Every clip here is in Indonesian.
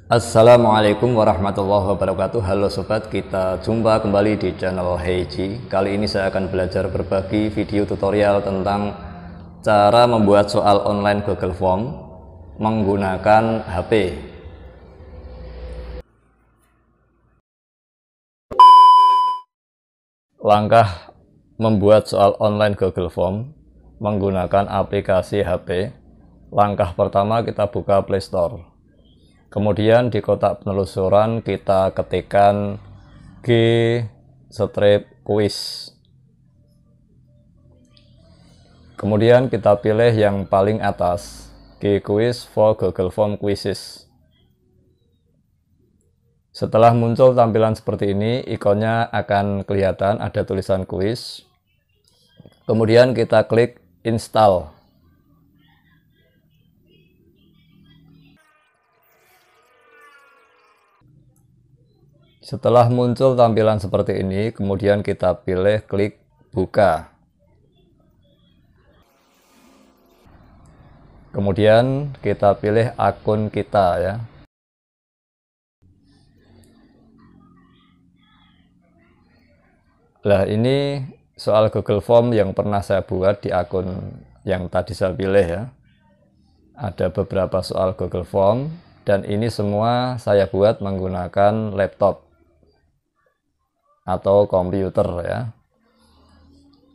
Assalamualaikum warahmatullahi wabarakatuh. Halo sobat, kita jumpa kembali di channel Heiji. Kali ini saya akan belajar berbagi video tutorial tentang cara membuat soal online Google Form menggunakan HP. Langkah membuat soal online Google Form menggunakan aplikasi HP. Langkah pertama, kita buka Play Store. Kemudian di kotak penelusuran kita ketikkan G-quiz. Kemudian kita pilih yang paling atas, G-quiz for Google Form Quizzes. Setelah muncul tampilan seperti ini, ikonnya akan kelihatan ada tulisan quiz. Kemudian kita klik install. Setelah muncul tampilan seperti ini, kemudian kita pilih klik buka. Kemudian kita pilih akun kita ya. Nah, ini soal Google Form yang pernah saya buat di akun yang tadi saya pilih ya. Ada beberapa soal Google Form dan ini semua saya buat menggunakan laptop atau komputer ya.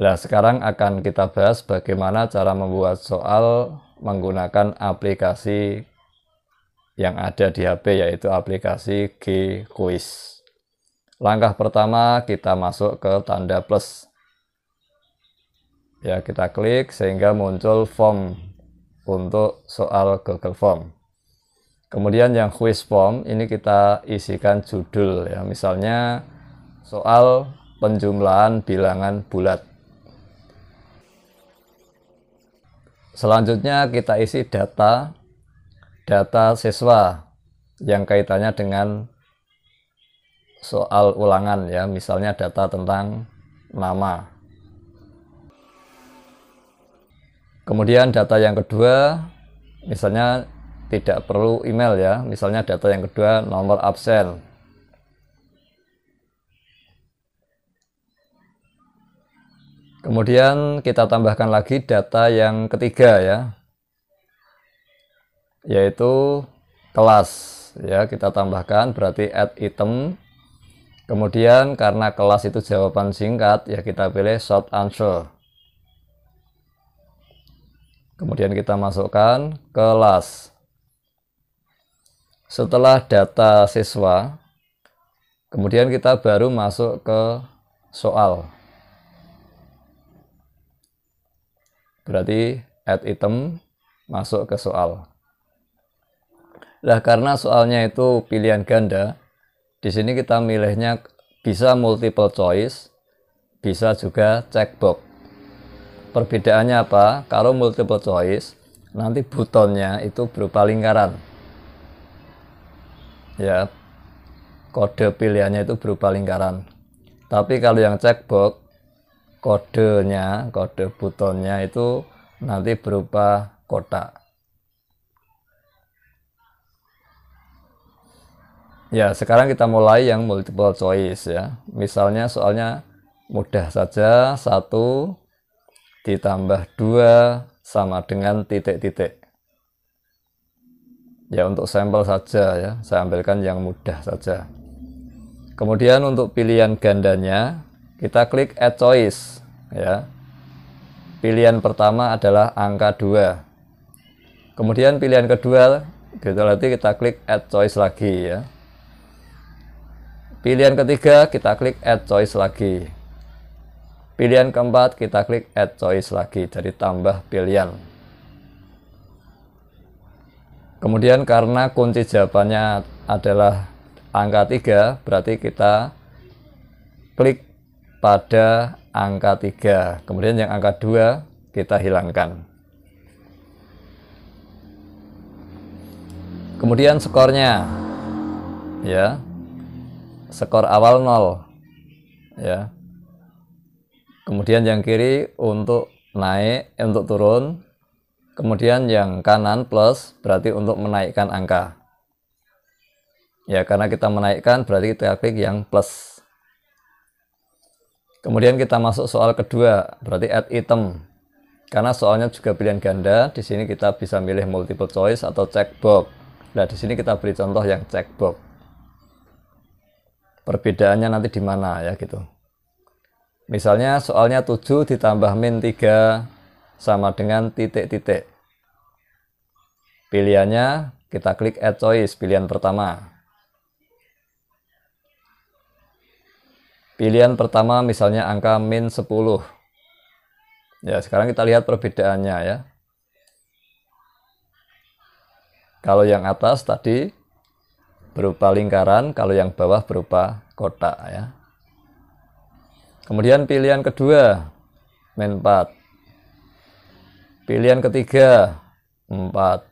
Nah, sekarang akan kita bahas bagaimana cara membuat soal menggunakan aplikasi yang ada di HP, yaitu aplikasi G-quiz. Langkah pertama, kita masuk ke tanda plus. Ya, kita klik sehingga muncul form untuk soal Google Form. Kemudian yang quiz form ini kita isikan judul ya, misalnya soal penjumlahan bilangan bulat. Selanjutnya kita isi data siswa yang kaitannya dengan soal ulangan ya, misalnya data tentang nama. Kemudian data yang kedua, misalnya tidak perlu email ya, misalnya data yang kedua nomor absen. Kemudian kita tambahkan lagi data yang ketiga ya, yaitu kelas ya, kita tambahkan berarti add item. Kemudian karena kelas itu jawaban singkat ya, kita pilih short answer. Kemudian kita masukkan kelas. Setelah data siswa, kemudian kita baru masuk ke soal. Berarti add item, masuk ke soal. Nah, karena soalnya itu pilihan ganda, di sini kita milihnya bisa multiple choice, bisa juga checkbox. Perbedaannya apa? Kalau multiple choice, nanti butonnya itu berupa lingkaran. Ya, kode pilihannya itu berupa lingkaran. Tapi kalau yang checkbox, kode butonnya itu nanti berupa kotak. Ya, sekarang kita mulai yang multiple choice ya. Misalnya soalnya mudah saja, 1 ditambah 2 sama dengan titik-titik. Ya, untuk sampel saja ya, saya ambilkan yang mudah saja. Kemudian untuk pilihan gandanya, kita klik add choice ya. Pilihan pertama adalah angka 2. Kemudian pilihan kedua, gitu nanti kita klik add choice lagi ya. Pilihan ketiga kita klik add choice lagi. Pilihan keempat kita klik add choice lagi, jadi tambah pilihan. Kemudian karena kunci jawabannya adalah angka 3, berarti kita klik pada angka 3. Kemudian yang angka 2 kita hilangkan. Kemudian skornya ya. Skor awal 0 ya. Kemudian yang kiri untuk naik, untuk turun. Kemudian yang kanan plus berarti untuk menaikkan angka. Ya, karena kita menaikkan berarti kita klik yang plus. Kemudian kita masuk soal kedua, berarti add item. Karena soalnya juga pilihan ganda, di sini kita bisa milih multiple choice atau checkbox. Nah, di sini kita beri contoh yang checkbox. Perbedaannya nanti di mana ya gitu. Misalnya soalnya 7 ditambah min 3 sama dengan titik-titik. Pilihannya kita klik add choice, pilihan pertama. Pilihan pertama misalnya angka min 10. Ya, sekarang kita lihat perbedaannya ya. Kalau yang atas tadi berupa lingkaran, kalau yang bawah berupa kotak ya. Kemudian pilihan kedua min 4. Pilihan ketiga 4.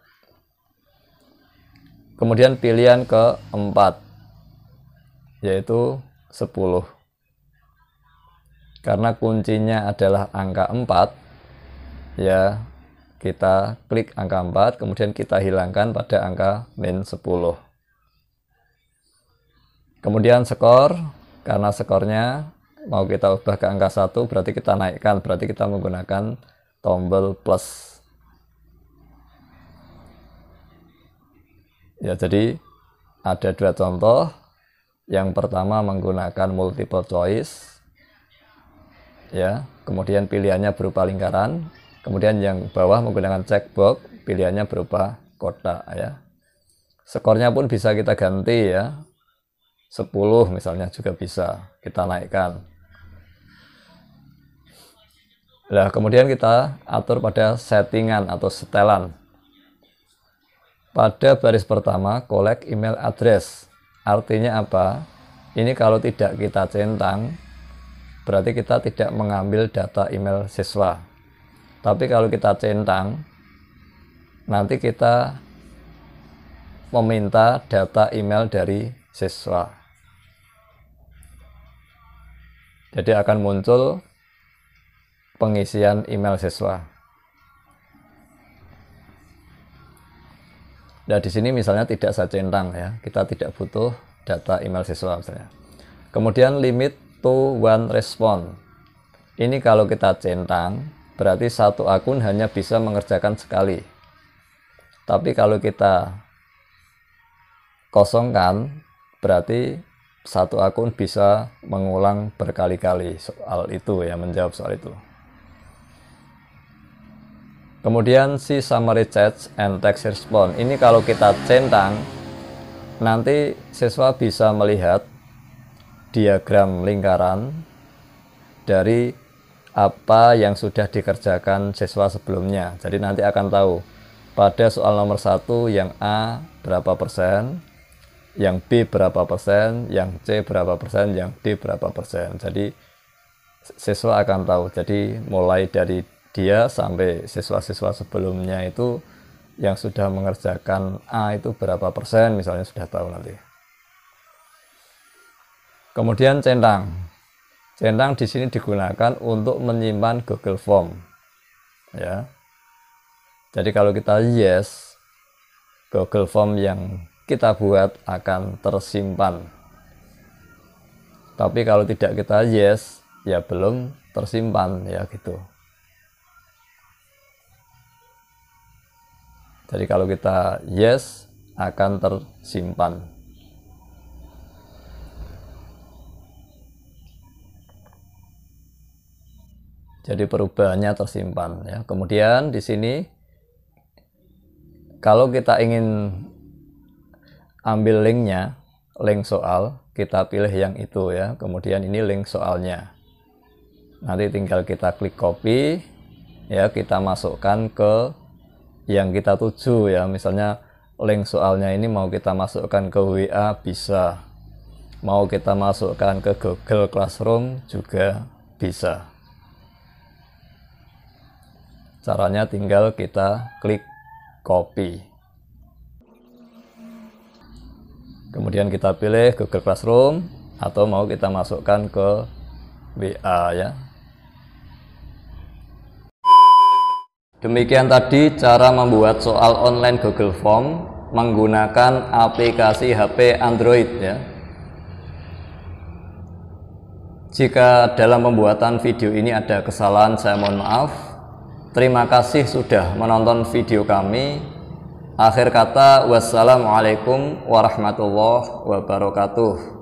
Kemudian pilihan keempat yaitu 10. Karena kuncinya adalah angka 4, ya kita klik angka 4, kemudian kita hilangkan pada angka min 10. Kemudian skor, karena skornya mau kita ubah ke angka 1, berarti kita naikkan, berarti kita menggunakan tombol plus. Ya, jadi ada dua contoh. Yang pertama menggunakan multiple choice. Ya, kemudian pilihannya berupa lingkaran, kemudian yang bawah menggunakan checkbox, pilihannya berupa kotak ya. Skornya pun bisa kita ganti ya, 10 misalnya juga bisa kita naikkan. Nah, kemudian kita atur pada settingan atau setelan. Pada baris pertama collect email address, artinya apa? Ini kalau tidak kita centang, berarti kita tidak mengambil data email siswa. Tapi kalau kita centang, nanti kita meminta data email dari siswa. Jadi akan muncul pengisian email siswa. Nah, di sini misalnya tidak saya centang ya, kita tidak butuh data email siswa misalnya. Kemudian limit to one respond. Ini kalau kita centang, berarti satu akun hanya bisa mengerjakan sekali. Tapi kalau kita kosongkan, berarti satu akun bisa mengulang berkali-kali soal itu ya, menjawab soal itu. Kemudian si summary chat and text response. Ini kalau kita centang, nanti siswa bisa melihat diagram lingkaran dari apa yang sudah dikerjakan siswa sebelumnya. Jadi nanti akan tahu pada soal nomor 1 yang A berapa persen, yang B berapa persen, yang C berapa persen, yang D berapa persen. Jadi siswa akan tahu. Jadi mulai dari dia sampai siswa-siswa sebelumnya itu yang sudah mengerjakan A itu berapa persen misalnya sudah tahu nanti. Kemudian centang. Centang di sini digunakan untuk menyimpan Google Form. Ya. Jadi kalau kita yes, Google Form yang kita buat akan tersimpan. Tapi kalau tidak kita yes, ya belum tersimpan ya gitu. Jadi kalau kita yes, akan tersimpan. Jadi perubahannya tersimpan ya. Kemudian di sini kalau kita ingin ambil linknya, link soal, kita pilih yang itu ya. Kemudian ini link soalnya. Nanti tinggal kita klik copy ya, kita masukkan ke yang kita tuju ya. Misalnya link soalnya ini mau kita masukkan ke WA bisa. Mau kita masukkan ke Google Classroom juga bisa. Caranya tinggal kita klik copy. Kemudian kita pilih Google Classroom atau mau kita masukkan ke WA ya. Demikian tadi cara membuat soal online Google Form menggunakan aplikasi HP Android ya. Jika dalam pembuatan video ini ada kesalahan, saya mohon maaf. Terima kasih sudah menonton video kami. Akhir kata, wassalamualaikum warahmatullahi wabarakatuh.